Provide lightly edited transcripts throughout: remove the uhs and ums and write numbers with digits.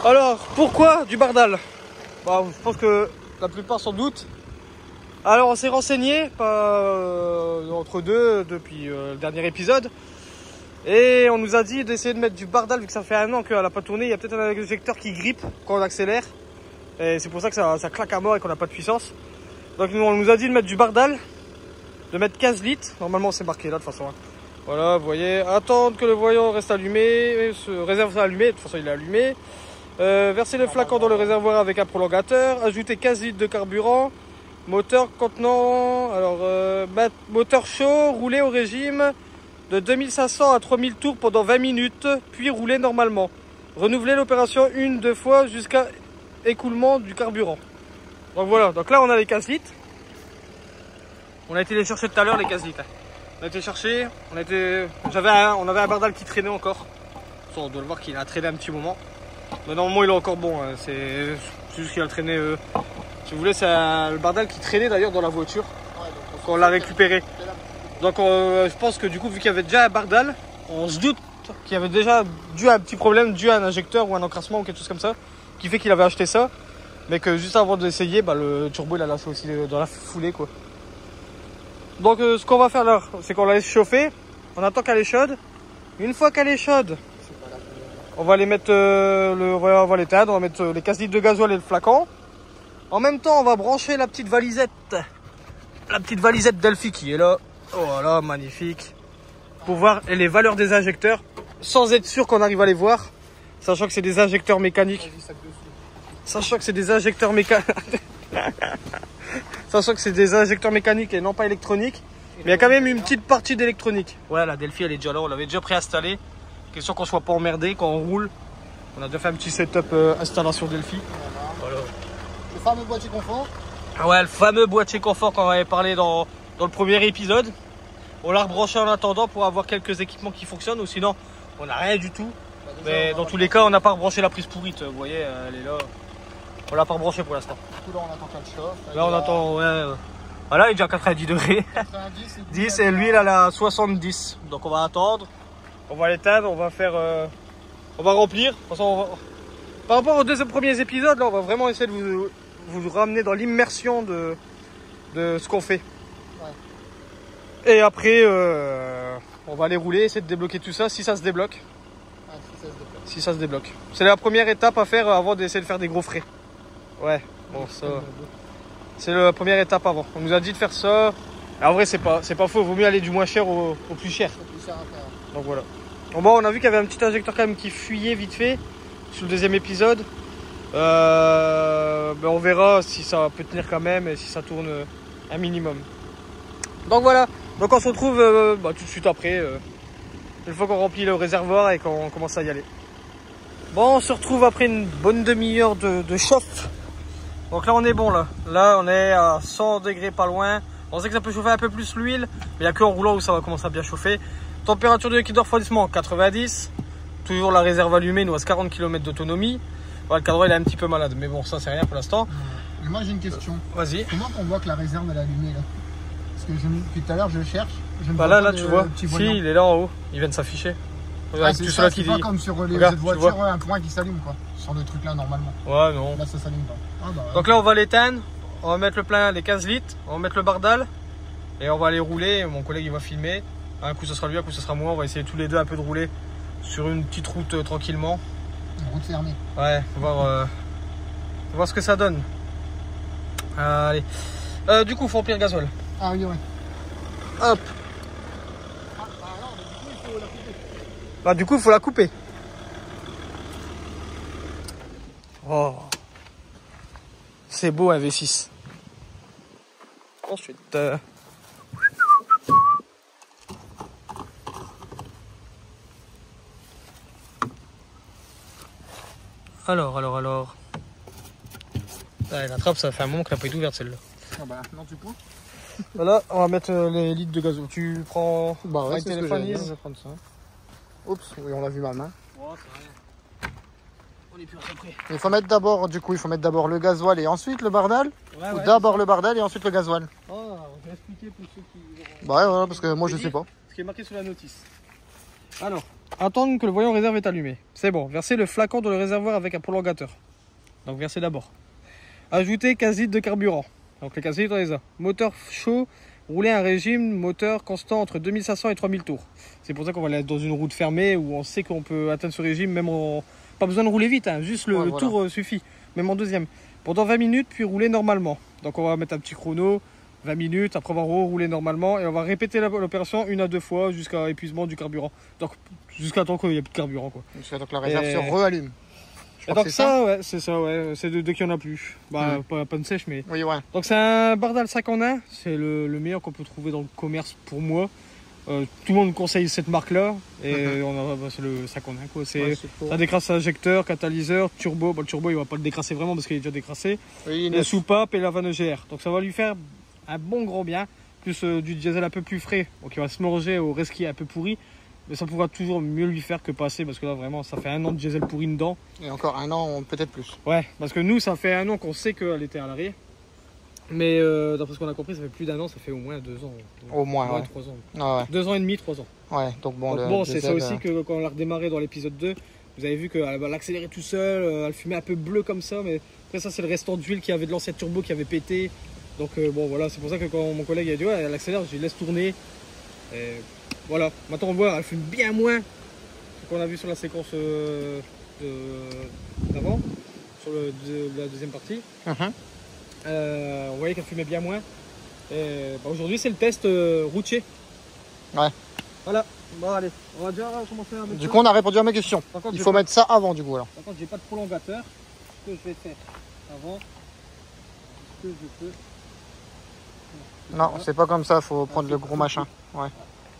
Alors, pourquoi du bardal? Bah, je pense que la plupart s'en doutent. Alors, on s'est renseigné entre deux depuis le dernier épisode. Et on nous a dit d'essayer de mettre du bardal, vu que ça fait un an qu'elle n'a pas tourné. Il y a peut-être un injecteur qui grippe quand on accélère. Et c'est pour ça que ça claque à mort et qu'on n'a pas de puissance. Donc, on nous a dit de mettre du bardal, de mettre 15 litres. Normalement, c'est marqué là, de toute façon. Voilà, vous voyez. Attendre que le voyant reste allumé. Réserve ça allumé. De toute façon, il est allumé. Verser le flacon dans le réservoir avec un prolongateur. Ajouter 15 litres de carburant. Moteur contenant. Alors, moteur chaud, rouler au régime de 2500 à 3000 tours pendant 20 minutes, puis rouler normalement. Renouveler l'opération 1-2 fois jusqu'à écoulement du carburant. Donc voilà, donc là on a les 15 litres. On a été les chercher tout à l'heure, les 15 litres. On a été chercher, on avait un bardal qui traînait encore. On doit le voir qu'il a traîné un petit moment. Mais normalement il est encore bon, hein. C'est juste qu'il a traîné. Si vous voulez, c'est le bardal qui traînait d'ailleurs dans la voiture. Donc on l'a récupéré. Donc je pense que du coup, vu qu'il y avait déjà un bardal, on se doute qu'il y avait déjà dû à un petit problème, dû à un injecteur ou un encrassement ou quelque chose comme ça, qui fait qu'il avait acheté ça. Mais que juste avant d'essayer, bah, le turbo il a lâché aussi dans la foulée quoi. Donc ce qu'on va faire là, c'est qu'on la laisse chauffer, on attend qu'elle est chaude. Une fois qu'elle est chaude, on va les mettre, on va l'éteindre, on va mettre les 15 litres de gasoil et le flacon. En même temps, on va brancher la petite valisette Delphi qui est là. Voilà, magnifique. Pour voir les valeurs des injecteurs, sans être sûr qu'on arrive à les voir, sachant que c'est des injecteurs mécaniques. Sachant que c'est des injecteurs mécaniques. Sachant que c'est des injecteurs mécaniques et non pas électroniques. Mais il y a quand même une petite partie d'électronique. Ouais, la Delphi elle est déjà là, on l'avait déjà préinstallée. Question qu'on soit pas emmerdé quand on roule. On a déjà fait un petit setup installation Delphi. Voilà. Le fameux boîtier confort. Ah ouais, le fameux boîtier confort qu'on avait parlé dans le premier épisode. On l'a rebranché en attendant pour avoir quelques équipements qui fonctionnent, ou sinon on n'a rien du tout. Bah déjà, mais dans tous les cas, on n'a pas rebranché la prise pourrite. Vous voyez, elle est là. On l'a pas rebranché pour l'instant. Du coup, là, on attend qu'elle chauffe. Là, on attend, ouais. Voilà, il est déjà à 90 degrés. 90 10 et l'huile, elle est à 70. Donc on va attendre. On va l'éteindre, on va faire. On va remplir. De toute façon, par rapport aux deux premiers épisodes, là, on va vraiment essayer de vous ramener dans l'immersion de ce qu'on fait. Ouais. Et après, on va aller rouler, essayer de débloquer tout ça si ça se débloque. Ouais, si ça se débloque. C'est la première étape à faire avant d'essayer de faire des gros frais. Ouais, bon, ça. C'est la première étape avant. On nous a dit de faire ça. Et en vrai, c'est pas faux. Il vaut mieux aller du moins cher au plus cher. Donc voilà. Bon, on a vu qu'il y avait un petit injecteur quand même qui fuyait vite fait sur le deuxième épisode. Ben on verra si ça peut tenir quand même et si ça tourne un minimum. Donc voilà. Donc on se retrouve tout de suite après. Une fois qu'on remplit le réservoir et qu'on commence à y aller. Bon, on se retrouve après une bonne demi-heure de chauffe. Donc là on est bon là. Là on est à 100 degrés pas loin. On sait que ça peut chauffer un peu plus l'huile. Mais il n'y a qu'en roulant où ça va commencer à bien chauffer. Température de liquide de refroidissement 90. Toujours la réserve allumée, il nous reste 40 km d'autonomie. Voilà, le cadran il est un petit peu malade. Mais bon, ça c'est rien pour l'instant. Mais moi j'ai une question. Vas-y. Comment on voit que la réserve elle est allumée là? Parce que depuis tout à l'heure je cherche. Je ne bah vois là, pas tu vois. Si, il est là en haut. Il vient de s'afficher. Ah, c'est pas comme sur les autres voitures, un point qui s'allume quoi. Sur le truc là normalement. Ouais, non. Là ça s'allume pas. Ah, bah, donc là on va l'éteindre. On va mettre le plein, les 15 litres. On va mettre le bardal. Et on va aller rouler. Mon collègue il va filmer. Un coup ce sera lui, un coup ce sera moi. On va essayer tous les deux un peu de rouler sur une petite route tranquillement. Une route fermée. Ouais, on va voir ce que ça donne. Allez. Du coup, il faut remplir le gasoil. Ah oui, ouais. Hop. Bah du coup il faut la couper. Oh. C'est beau un V6. Ensuite. Alors. Ah, la trappe ça fait un moment qu'elle n'a pas été ouverte celle-là. Ah bah non tu prends. Voilà, on va mettre les litres de gasoil. Tu prends bah ouais, c'est téléphone, je vais prendre ça. Oups, oui, on a vu ma main. Oh, c'est rien. On est plus à peu près. Il faut mettre d'abord, du coup, il faut mettre d'abord le gasoil et ensuite le bardal. Ouais, ou d'abord le bardal et ensuite le gasoil. Oh, je vais expliquer pour ceux qui. Bah ouais, parce que moi je sais pas. Ce qui est marqué sur la notice. Alors, attendre que le voyant réserve est allumé. C'est bon. Versez le flacon dans le réservoir avec un prolongateur. Donc versez d'abord. Ajouter 15 litres de carburant. Donc les 15 litres, on les a. Moteur chaud, rouler un régime moteur constant entre 2500 et 3000 tours. C'est pour ça qu'on va aller dans une route fermée où on sait qu'on peut atteindre ce régime même en... Pas besoin de rouler vite, hein, juste le voilà. tour suffit, même en deuxième. Pendant 20 minutes, puis rouler normalement. Donc on va mettre un petit chrono, 20 minutes, après on va roulé normalement et on va répéter l'opération 1 à 2 fois jusqu'à épuisement du carburant. Donc jusqu'à temps qu'il n'y ait plus de carburant, quoi. Jusqu'à temps que la réserve se re-allume. Et donc ça, ouais, c'est ça, ouais. C'est dès qu'il n'y en a plus. Bah, pas une sèche, mais... Oui, ouais. Donc c'est un Bardal 5 en 1. C'est le meilleur qu'on peut trouver dans le commerce pour moi. Tout le monde conseille cette marque-là. Et c'est le 5 en 1, quoi. C'est un décrasse injecteur, catalyseur, turbo. Bon, le turbo, il va pas le décrasser vraiment parce qu'il est déjà décrassé. Oui, les soupapes et la vanne EGR. Donc ça va lui faire un bon gros bien. Plus du diesel un peu plus frais. Donc il va se mélanger au reste qui est un peu pourri. Mais ça pourra toujours mieux lui faire que passer parce que là vraiment ça fait 1 an de diesel pourri dedans. Et encore 1 an, peut-être plus. Ouais, parce que nous ça fait 1 an qu'on sait qu'elle était à l'arrêt. Mais d'après ce qu'on a compris, ça fait plus d'1 an, ça fait au moins 2 ans. Au moins, ouais. 3 ans. Ah ouais. 2 ans et demi, 3 ans. Ouais, donc bon. Donc bon, c'est ça aussi que quand on l'a redémarré dans l'épisode 2, vous avez vu qu'elle va l'accélérer tout seul, elle fumait un peu bleu comme ça, mais après ça c'est le restant d'huile qui avait de l'ancien turbo qui avait pété. Donc bon voilà, c'est pour ça que quand mon collègue a dit ouais, elle accélère, je lui laisse tourner. Et voilà, maintenant on voit, elle fume bien moins que qu'on a vu sur la séquence d'avant, sur la deuxième partie. On voyait qu'elle fumait bien moins. Aujourd'hui c'est le test routier. Ouais. Voilà, bon allez, on va déjà commencer à mettre. Du coup on a répondu à mes questions. Contre, il faut mettre ça avant du coup alors. Par contre j'ai pas de prolongateur. Ce que je vais faire avant, ce que je peux. Non, c'est pas comme ça, faut prendre le gros machin. Ouais.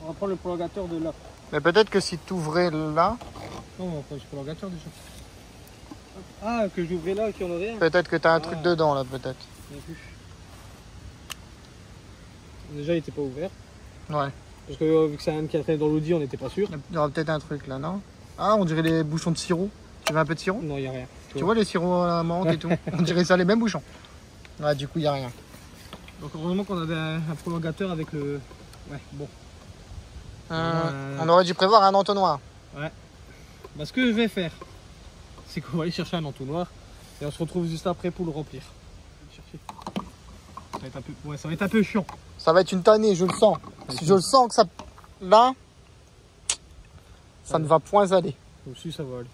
On va prendre le prolongateur de là. Mais peut-être que si tu ouvrais là. Non, on va prendre le prolongateur déjà. Ah, que j'ouvrais là, qu'il y en aurait un. Peut-être que t'as un truc dedans là, peut-être. Déjà, il était pas ouvert. Ouais. Parce que vu que c'est un qui a traîné dans l'audi, on n'était pas sûr. Il y aura peut-être un truc là, non? Ah, on dirait les bouchons de sirop. Tu veux un peu de sirop? Non, il n'y a rien. Tu vois les sirops à la menthe et tout? On dirait ça les mêmes bouchons. Ouais, du coup, il n'y a rien. Donc, heureusement qu'on avait un prolongateur avec le. Ouais, bon. On aurait dû prévoir un entonnoir. Ouais. Bah, ce que je vais faire, c'est qu'on va aller chercher un entonnoir et on se retrouve juste après pour le remplir. Ça va être un peu, ouais, ça va être un peu chiant. Ça va être une tannée, je le sens. Si je le sens que ça. Là, ça ne va point aller. Aussi, ça va aller.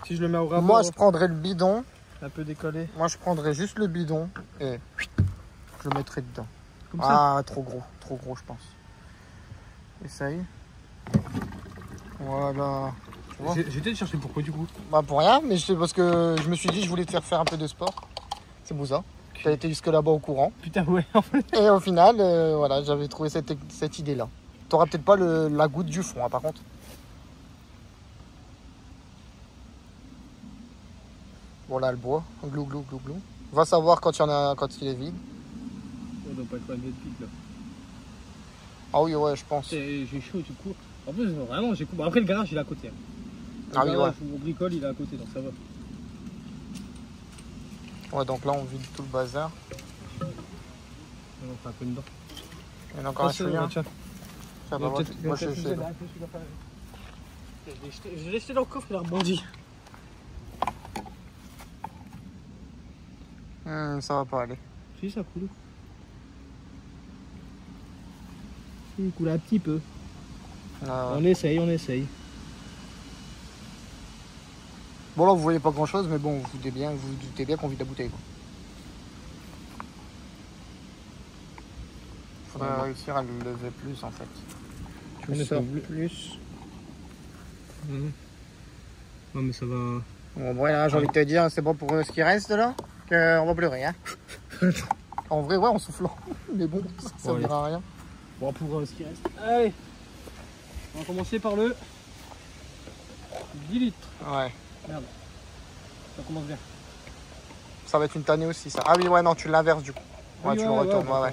Si je le mets au rabord. Moi, je prendrais le bidon. Un peu décollé. Moi, je prendrais juste le bidon et je le mettrais dedans. Comme ça. Trop gros, je pense. Essaye. Voilà. J'ai été te chercher pourquoi du coup? Bah pour rien, mais c'est parce que je me suis dit je voulais te faire un peu de sport. C'est pour ça. Tu as été jusque là-bas au courant. Putain ouais en fait. Et au final, voilà, j'avais trouvé cette idée-là. Tu n'auras peut-être pas la goutte du fond, hein, par contre. Bon là, le bois. Glou, glou, glou, glou. On va savoir quand il est vide. On doit pas être vide là. Ah oui, ouais, je pense. J'ai chaud, du coup. En plus, vraiment, j'ai coupé. Après, le garage, il est à côté. Ah oui, ouais. Mon bricole, il est à côté, donc ça va. Ouais, donc là, on vide tout le bazar. On fait un peu dedans. Il y en a encore un chouïa. Tiens. Moi, je vais essayer. Je l'ai jeté dans le coffre, il a rebondi. Ça va pas aller. Si, ça coule. Il coule un petit peu. Ah ouais. On essaye. Bon là vous voyez pas grand chose mais bon vous vous doutez bien qu'on vide la bouteille quoi. Faudrait réussir à le lever plus en fait. Tu veux ça plus. Non mais ça va. Bon voilà, j'ai envie de te dire c'est bon pour ce qui reste là qu'on va pleurer hein. En vrai ouais en soufflant. Mais bon ça servira à rien. Bon pour ce qui reste. Allez. On va commencer par le 10 litres. Ouais. Merde. Ça commence bien. Ça va être une tannée aussi ça. Ah oui ouais non tu l'inverses du coup. Ouais oui, tu le retournes ouais.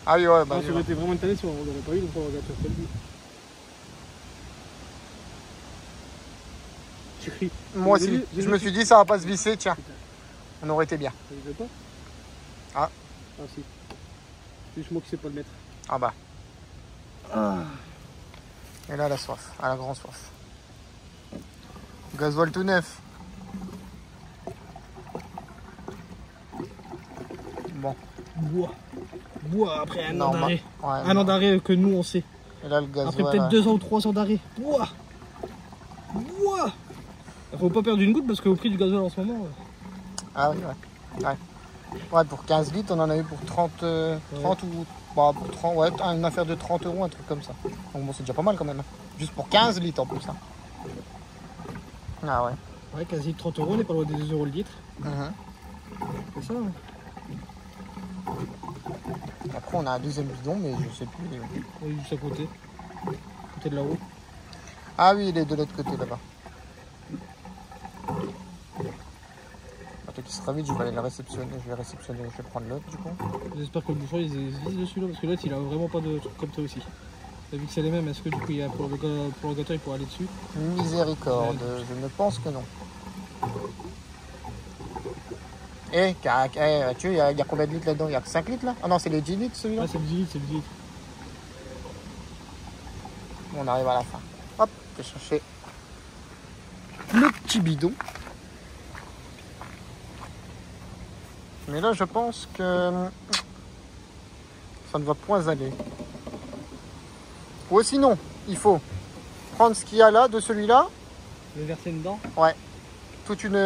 Ah oui ouais bah. Ça aurait été vraiment une tannée si on n'aurait pas eu le prolongateur comme lui. Moi aussi, je me suis dit ça va pas se visser, tiens. On aurait été bien. Ça ne veut pas? Ah. Ah si. C'est juste moi qui sais pas le mettre. Ah bah. Ah. Et là, la soif. À la grande soif. Gasoil tout neuf. Bon. Bois après un an Normal. d'arrêt. Ouais, Un an d'arrêt que nous on sait. Et là, le gasoil. Après peut-être 2 ans ou 3 ans d'arrêt. Bois. Faut pas perdre une goutte parce qu'au prix du gasoil en ce moment. Ah oui, ouais. Ouais, pour 15 litres, on en a eu pour 30 ou... Bah, pour 30, ouais, une affaire de 30 €, un truc comme ça. Donc bon, c'est déjà pas mal quand même. Juste pour 15 litres en plus. Hein. Ah ouais. Ouais, quasi 30 €, on n'est pas loin des 2 € le litre. C'est ça. Hein. Après, on a un deuxième bidon, mais je sais plus. Oui, juste à côté. Côté de là-haut. Ah oui, il est de l'autre côté là-bas. Attends qu'il se vite, je vais aller le réceptionner. Je vais prendre l'autre du coup. J'espère que le bouchon il se vise dessus là parce que l'autre il a vraiment pas de truc comme ça aussi. Vu que c'est les mêmes, est-ce que du coup il y a pour le prolongateur il pourra aller dessus? Miséricorde, je ne pense que non. Eh, tu il y a combien de litres là-dedans? Il y a que 5 litres là? Ah non, c'est les 10 litres celui-là? Ah, c'est le 10 litres, c'est le 10 litres. On arrive à la fin. Hop, je vais chercher le petit bidon. Mais là, je pense que ça ne va point aller. Ou sinon, il faut prendre ce qu'il y a là, de celui-là. Le verser dedans? Ouais, toute une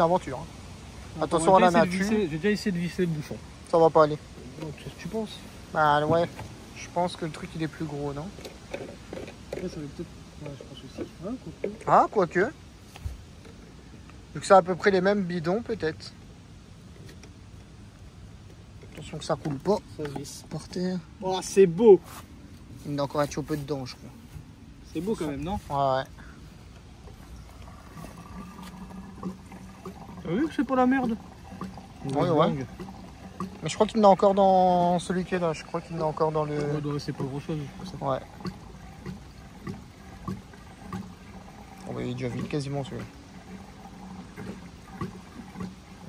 aventure. Hein. Attention à la nature. J'ai déjà essayé de visser le bouchon. Ça va pas aller. Qu'est-ce que tu penses? Bah ouais, je pense que le truc il est plus gros, non? Après, ça va peut-être. Ouais, je pense aussi. Ah, quoique. Ah, quoique. Vu que c'est à peu près les mêmes bidons, peut-être. Attention que ça coule pas Ça se visse. par terre. Oh, c'est beau! Il y en a encore un petit peu dedans, je crois. C'est beau quand même, non? Ouais. T'as vu que c'est pas la merde? Ouais. Mais je crois qu'il y en a encore dans celui qui est là. Je crois qu'il y en a encore dans le... Ouais, c'est pas grand chose. Ouais. On va déjà vide quasiment celui-là.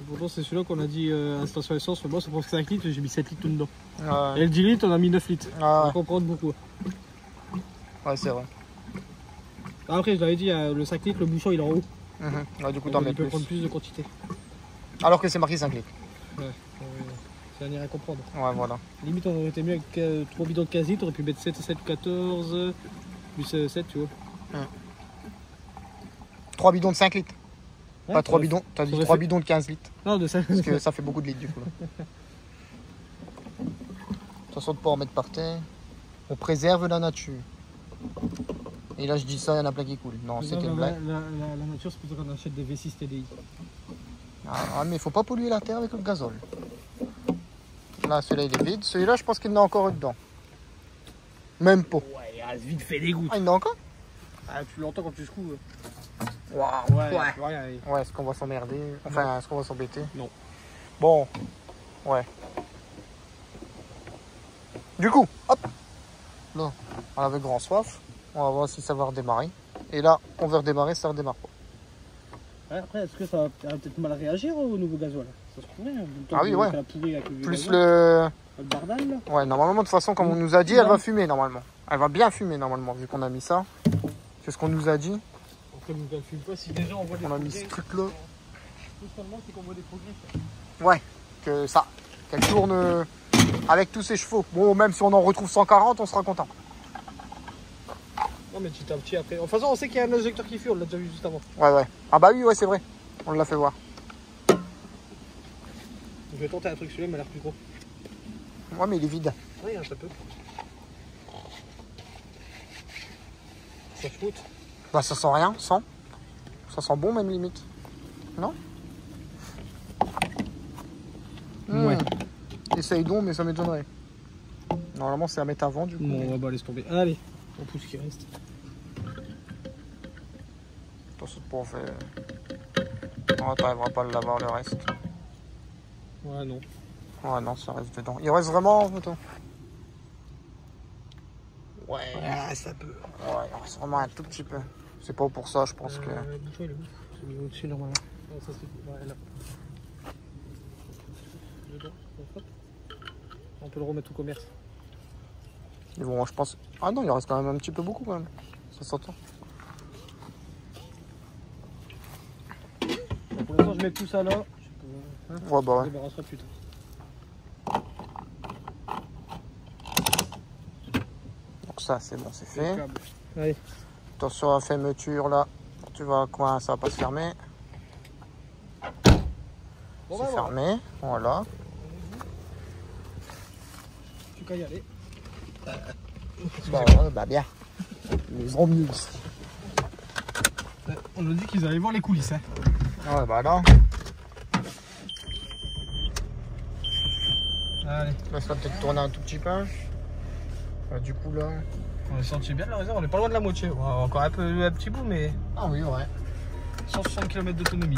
Pourtant, c'est celui-là qu'on a dit à la station essence. Moi, ça prend 5 litres, j'ai mis 7 litres tout dedans. Ouais. Et le 10 litres, on a mis 9 litres. Ah On ouais. peut en prendre beaucoup. Ouais, c'est vrai. Après, je l'avais dit, le 5 litres, le bouchon il est en haut. Ouais, du coup, t'en mets Il peut plus. prendre plus de quantité. Alors que c'est marqué 5 litres. Ouais, ça n'irait comprendre. Ouais, voilà. Limite, on aurait été mieux avec 3 bidons de 15 litres, on aurait pu mettre 7, 14, plus 7, tu vois. 3 bidons de 5 litres. Ouais, Pas 3 bidons, t'as dit aurait 3 fait- bidons de 15 litres. Non, de 5. Parce que ça fait beaucoup de litres du coup. Là. Attention de ne pas en mettre par terre. On préserve la nature. Et là je dis ça, il y en a plein qui coulent. Non, c'était une blague. La nature, c'est plutôt qu'on achète des V6 TDI. Ah, mais il faut pas polluer la terre avec le gazole. Là, celui-là il est vide. Celui-là, je pense qu'il y en a encore dedans. Même pas. Ouais, il reste vite fait des gouttes. Ah, il y en a encore? Ah, tu l'entends quand tu secoues. Waouh. Ouais. Ouais, est-ce qu'on va s'emmerder? Enfin, est-ce qu'on va s'embêter? Non. Bon. Ouais. Du coup, hop. Là, on avait grand soif. On va voir si ça va redémarrer. Et là, on veut redémarrer, ça redémarre pas. Ouais, après, est-ce que ça va peut-être mal réagir au nouveau gasoil? Ça se pourrait. Ah oui, ouais. Plus Plus le bardal là. Ouais, normalement, de toute façon, comme on nous a dit, elle va fumer normalement. Elle va bien fumer normalement, vu qu'on a mis ça. C'est ce qu'on nous a dit. Après, vous ne fume pas si déjà on voit des On a mis progrès. ce truc-là. Tout seulement, c'est qu'on voit des progrès. Ouais, que ça. Qu'elle tourne avec tous ses chevaux. Bon, même si on en retrouve 140, on sera content. Non, mais petit à petit après. De toute façon, on sait qu'il y a un injecteur qui fuit, on l'a déjà vu juste avant. Ouais. Ah bah oui, ouais, c'est vrai. On l'a fait voir. Je vais tenter un truc, celui-là m'a l'air plus gros. Ouais, mais il est vide. Oui, ça peut. Ça se fout. Bah ça sent rien, sans. Ça sent bon même limite. Non? Ouais. Essaye donc, mais ça m'étonnerait. Normalement, c'est à mettre avant du coup. Bon, mais- on va pas laisser tomber. Allez, on pousse ce qui reste. Attention de pas en faire. On n'arrivera pas à l'avoir le reste. Ouais, non. Ouais, non, ça reste dedans. Il reste vraiment. Attends. Ouais. Ah, ça peut. Ouais, il reste vraiment un tout petit peu. C'est pas pour ça, je pense que. Le bouchon, il est où? C'est mis au-dessus normalement. Non, ça c'est. Ouais, là. Dedans, hop. On peut le remettre au commerce. Ils vont, je pense... Ah non, il en reste quand même un petit peu beaucoup quand même. Ça s'entend. Pour l'instant, je mets tout ça là. Ouais, bah ouais. On débarrassera plus tard. Donc ça, c'est bon, c'est fait. Allez. Attention à la fermeture là. Tu vois quoi, ça va pas se fermer. Bon, C'est fermé. Voilà. Tu qu'à y aller. Bah ouais, bah bien. Les mieux ici. On nous dit qu'ils allaient voir les coulisses. Hein. Ouais, bah là. Allez. Là, ça va peut-être tourner un tout petit peu. Du coup, là. On est sorti bien de la réserve, on est pas loin de la moitié. Ouais, encore un petit bout, mais Ah oui, ouais. 160 km d'autonomie.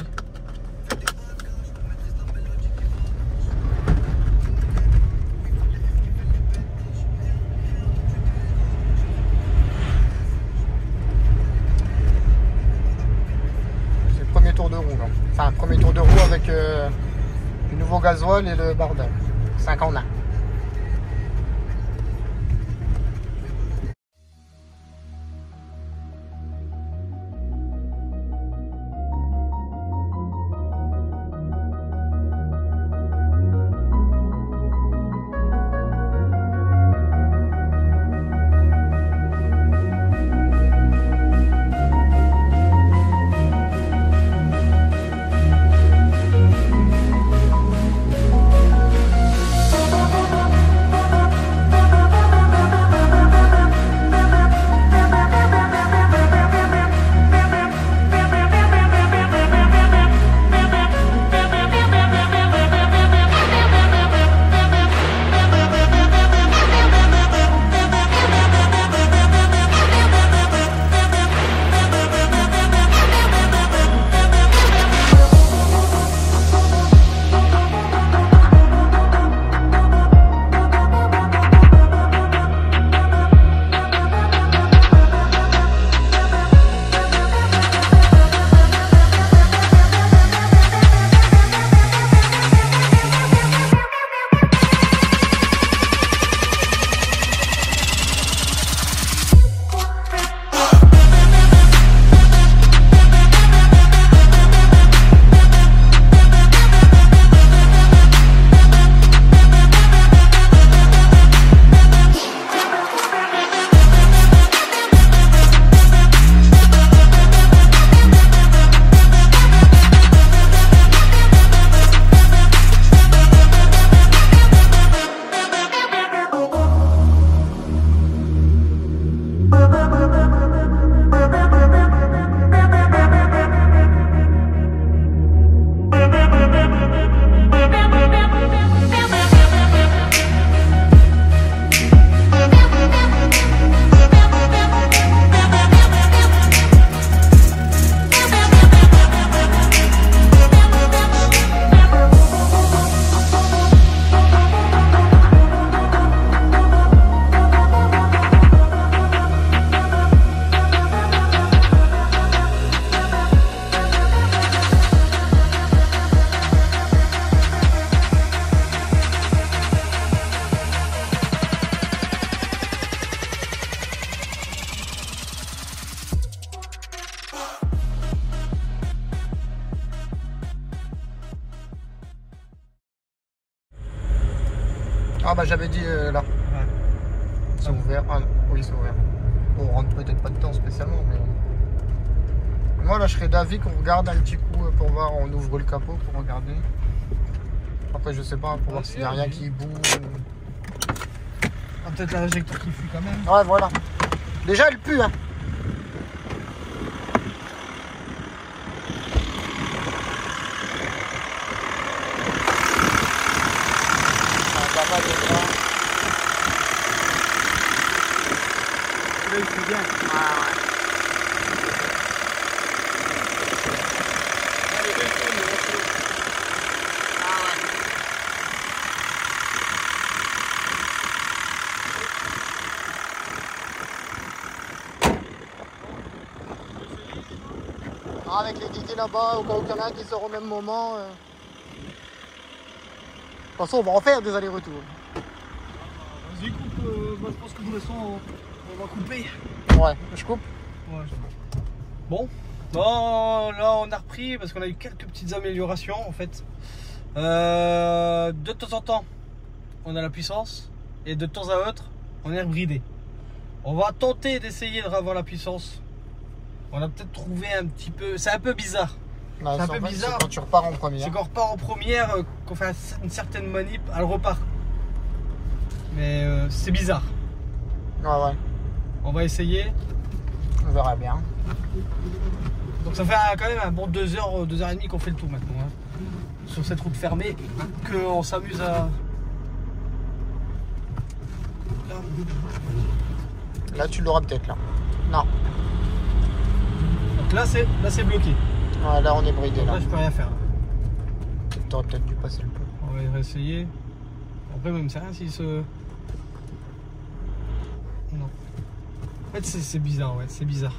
C'est le premier tour de roue, là. Enfin, premier tour de roue avec du nouveau gasoil et le bordel. 5 en 1. Ah bah j'avais dit là. Ouais. C'est ouvert. Ah non, oui c'est ouvert. Bon, on rentre peut-être pas dedans spécialement, mais... Moi là je serais d'avis qu'on regarde un petit coup pour voir, on ouvre le capot pour regarder. Après je sais pas, pour voir s'il n'y a rien qui bouge. Ah, peut-être la réjecteur qui fuit quand même. Ouais voilà. Déjà elle pue hein. Là, il fuit bien. Avec les guides là-bas, au cas où il y en a un qui sort au même moment. De toute façon, on va en faire des allers-retours. Vas-y, coupe je pense que de toute façon on va couper. Ouais, je coupe. Ouais, bon, non, là on a repris parce qu'on a eu quelques petites améliorations en fait. De temps en temps, on a la puissance et de temps à autre, on est rebridé. On va tenter d'essayer de revoir la puissance. On a peut-être trouvé un petit peu, c'est un peu bizarre. Ouais, c'est un peu bizarre. C'est quand tu repars en première. C'est qu'on repart en première, qu'on fait une certaine manip, elle repart. Mais c'est bizarre. Ouais. On va essayer. On verra bien. Donc ça fait quand même un bon 2h, 2h30 qu'on fait le tour maintenant. Hein. Sur cette route fermée, qu'on s'amuse à... Là tu l'auras peut-être là. Non. Donc là c'est bloqué. Ouais, là on est bridé là. Là je peux rien faire. T'aurais peut-être dû passer le tour. On va réessayer. Après même c'est rien s'il se... Non. En fait c'est bizarre, ouais, c'est bizarre.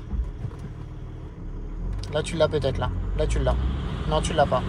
Là tu l'as peut-être là. Là tu l'as. Non tu l'as pas.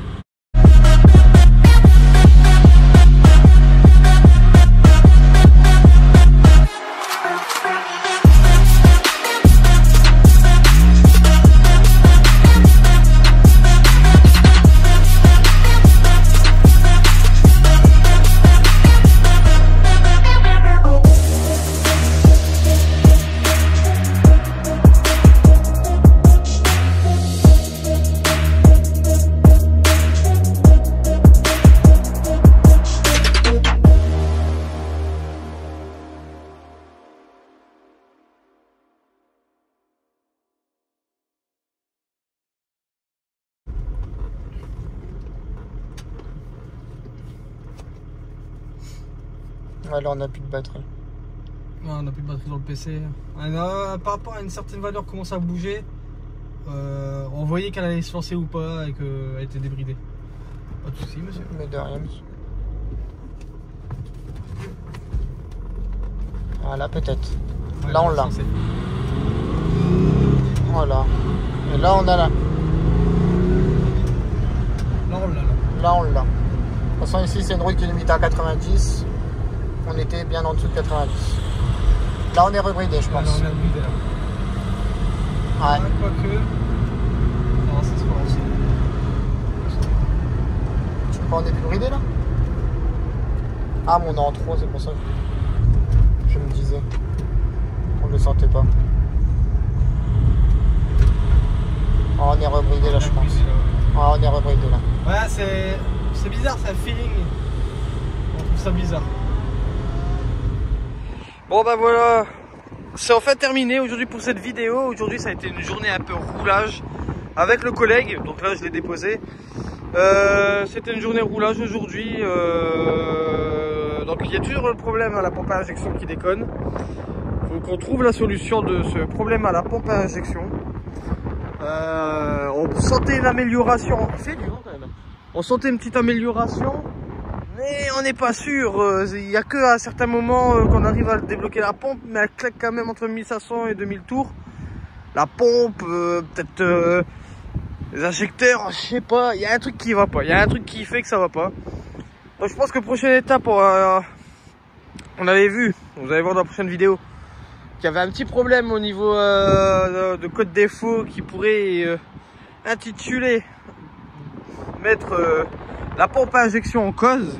Ouais, là on a plus de batterie. Ouais, on n'a plus de batterie dans le PC. Par rapport à une certaine valeur commence à bouger. On voyait qu'elle allait se lancer ou pas et qu'elle était débridée. Pas de soucis monsieur. Mais de rien monsieur. Voilà peut-être. Ouais, là on l'a. Voilà. Et là on a là. Là on l'a. Là on l'a. De toute façon ici c'est une route qui est limitée à 90. On était bien en dessous de 90. Là on est rebridé je pense. Là, on est rebridé là. Ouais. Quoique. Non, ça se relance. Tu crois qu'on est plus bridé là? Ah mais on est en 3, c'est pour ça que je me disais. On le sentait pas. Oh, on est rebridé là je pense. Oh, on est rebridé là. Ouais c'est bizarre, c'est un feeling. On trouve ça bizarre. Bon bah voilà, c'est enfin terminé aujourd'hui pour cette vidéo. Aujourd'hui ça a été une journée un peu roulage avec le collègue, donc là je l'ai déposé. C'était une journée roulage aujourd'hui, donc il y a toujours le problème à la pompe à injection qui déconne. Faut qu'on trouve la solution de ce problème à la pompe à injection. On sentait une amélioration, c'est du vent quand même. On sentait une petite amélioration. Mais on n'est pas sûr, il n'y a que à certains moments qu'on arrive à débloquer la pompe, mais elle claque quand même entre 1500 et 2000 tours. La pompe, peut-être les injecteurs, je sais pas, il y a un truc qui va pas, il y a un truc qui fait que ça va pas. Donc je pense que prochaine étape, on avait vu, vous allez voir dans la prochaine vidéo, qu'il y avait un petit problème au niveau de code défaut qui pourrait intituler, mettre la pompe à injection en cause.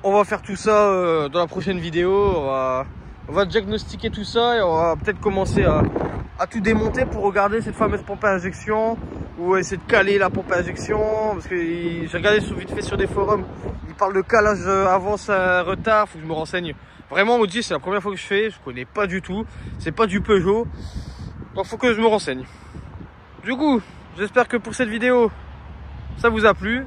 On va faire tout ça dans la prochaine vidéo. On va diagnostiquer tout ça et on va peut-être commencer à tout démonter pour regarder cette fameuse pompe à injection ou essayer de caler la pompe à injection. Parce que j'ai regardé vite fait sur des forums, ils parlent de calage avance retard. Faut que je me renseigne. Vraiment, Maudit, c'est la première fois que je fais. Je connais pas du tout. C'est pas du Peugeot. Donc faut que je me renseigne. Du coup, j'espère que pour cette vidéo, ça vous a plu.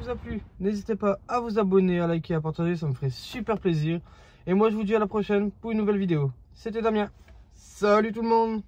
N'hésitez pas à vous abonner, à liker, à partager, ça me ferait super plaisir. Et moi je vous dis à la prochaine pour une nouvelle vidéo. C'était Damien. Salut tout le monde.